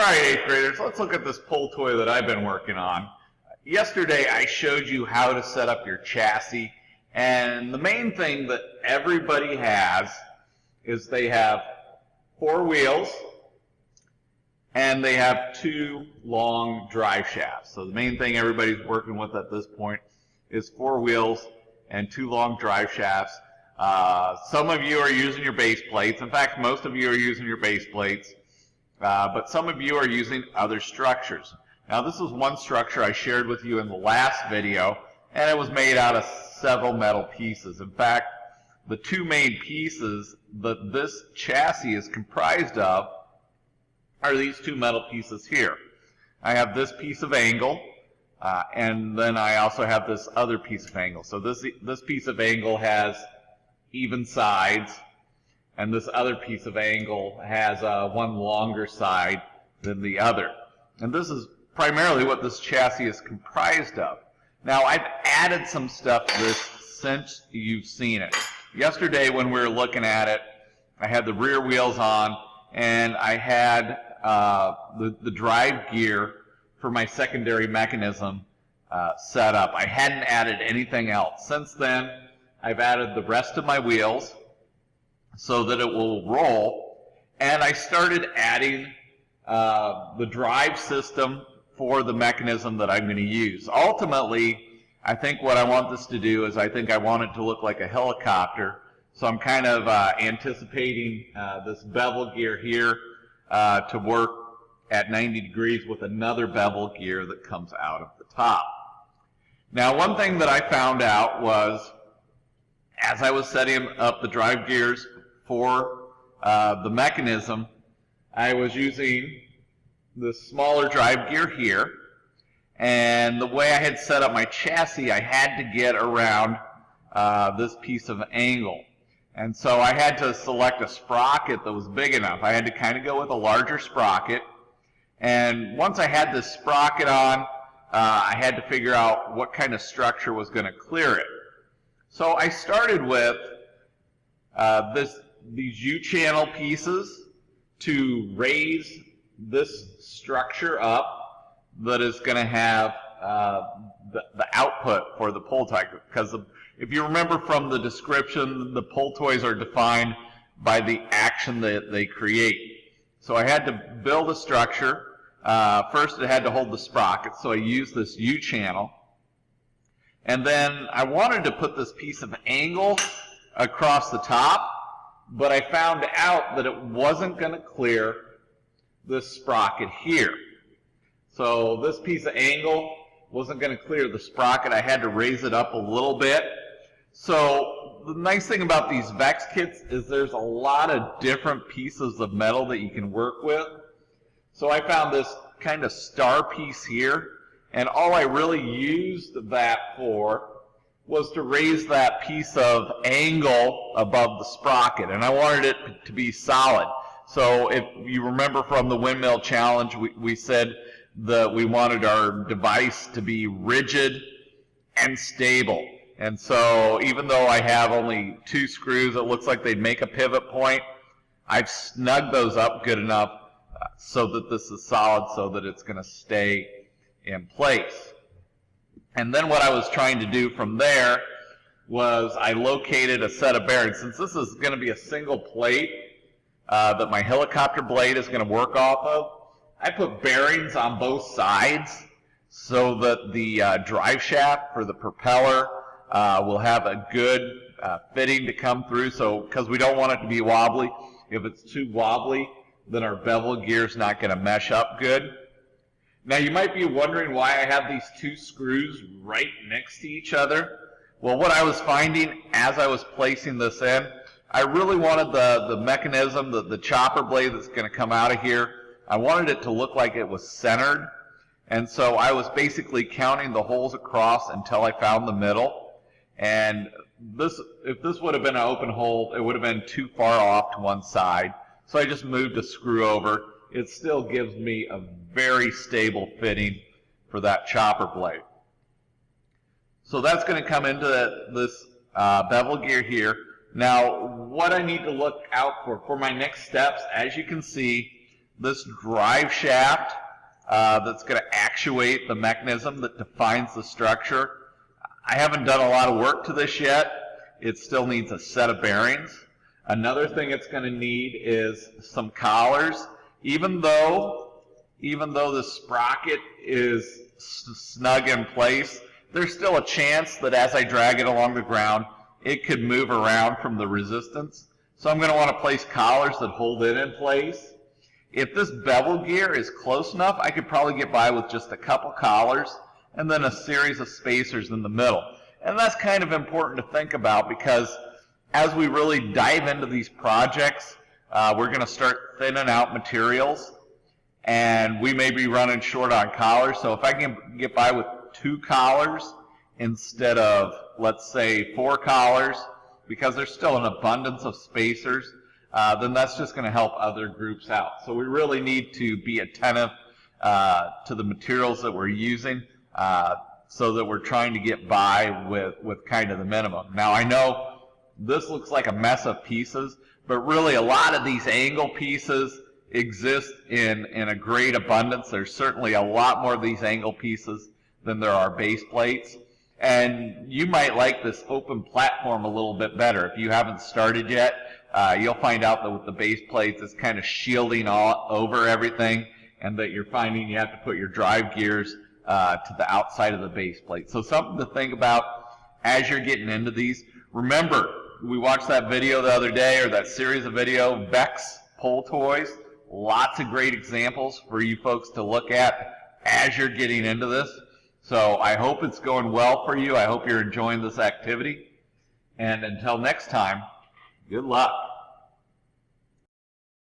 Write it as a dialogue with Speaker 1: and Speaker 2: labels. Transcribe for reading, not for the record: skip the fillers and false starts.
Speaker 1: Alright, 8th graders, let's look at this pull toy that I've been working on. Yesterday I showed you how to set up your chassis, and the main thing that everybody has is they have 4 wheels and they have 2 long drive shafts. So the main thing everybody's working with at this point is 4 wheels and 2 long drive shafts. Some of you are using your base plates. In fact, most of you are using your base plates. But some of you are using other structures. Now this is one structure I shared with you in the last video, and it was made out of several metal pieces. In fact, the 2 main pieces that this chassis is comprised of are these 2 metal pieces here. I have this piece of angle, and then I also have this other piece of angle. So this piece of angle has even sides, and this other piece of angle has one longer side than the other. And this is primarily what this chassis is comprised of. Now, I've added some stuff to this since you've seen it. Yesterday when we were looking at it, I had the rear wheels on, and I had the drive gear for my secondary mechanism set up. I hadn't added anything else. Since then, I've added the rest of my wheels so that it will roll, and I started adding the drive system for the mechanism that I'm going to use. Ultimately, I think what I want this to do is I think I want it to look like a helicopter, so I'm kind of anticipating this bevel gear here to work at 90 degrees with another bevel gear that comes out of the top. Now, one thing that I found out was, as I was setting up the drive gears for the mechanism, I was using the smaller drive gear here, and the way I had set up my chassis, I had to get around this piece of angle. And so I had to select a sprocket that was big enough. I had to kind of go with a larger sprocket, and once I had this sprocket on, I had to figure out what kind of structure was going to clear it. So I started with these U-channel pieces to raise this structure up that is going to have the output for the pull toy. Because if you remember from the description, the pull toys are defined by the action that they create. So I had to build a structure. First it had to hold the sprocket, so I used this U-channel. And then I wanted to put this piece of angle across the top, but I found out that it wasn't going to clear this sprocket here. So this piece of angle wasn't going to clear the sprocket. I had to raise it up a little bit. So the nice thing about these Vex kits is there's a lot of different pieces of metal that you can work with. So I found this kind of star piece here, and all I really used that for was to raise that piece of angle above the sprocket, and I wanted it to be solid. So if you remember from the windmill challenge, we said that we wanted our device to be rigid and stable. And so even though I have only 2 screws, it looks like they'd make a pivot point. I've snugged those up good enough so that this is solid, so that it's going to stay in place. And then what I was trying to do from there was I located a set of bearings. Since this is going to be a single plate that my helicopter blade is going to work off of, I put bearings on both sides so that the drive shaft for the propeller will have a good fitting to come through. So, because we don't want it to be wobbly. If it's too wobbly, then our bevel gear is not going to mesh up good. Now you might be wondering why I have these 2 screws right next to each other. Well, what I was finding as I was placing this in, I really wanted the mechanism, the chopper blade that's going to come out of here, I wanted it to look like it was centered. And so I was basically counting the holes across until I found the middle. And if this would have been an open hole, it would have been too far off to one side. So I just moved a screw over. It still gives me a very stable fitting for that chopper blade. So that's going to come into this bevel gear here. Now, what I need to look out for my next steps, as you can see, this drive shaft that's going to actuate the mechanism that defines the structure. I haven't done a lot of work to this yet. It still needs a set of bearings. Another thing it's going to need is some collars. Even though the sprocket is snug in place, there's still a chance that as I drag it along the ground, it could move around from the resistance. So I'm going to want to place collars that hold it in place. If this bevel gear is close enough, I could probably get by with just a couple collars and then a series of spacers in the middle. And that's kind of important to think about, because as we really dive into these projects, we're going to start thinning out materials, and we may be running short on collars. So if I can get by with 2 collars instead of, let's say, 4 collars, because there's still an abundance of spacers, then that's just going to help other groups out. So we really need to be attentive to the materials that we're using, so that we're trying to get by with kind of the minimum. Now, I know this looks like a mess of pieces, but really a lot of these angle pieces exist in a great abundance. There's certainly a lot more of these angle pieces than there are base plates. And you might like this open platform a little bit better. If you haven't started yet, you'll find out that with the base plates, it's kind of shielding all over everything, and that you're finding you have to put your drive gears to the outside of the base plate. So something to think about as you're getting into these. Remember, we watched that video the other day, or that series of video, Beck's Pull Toys. Lots of great examples for you folks to look at as you're getting into this. So I hope it's going well for you. I hope you're enjoying this activity. And until next time, good luck.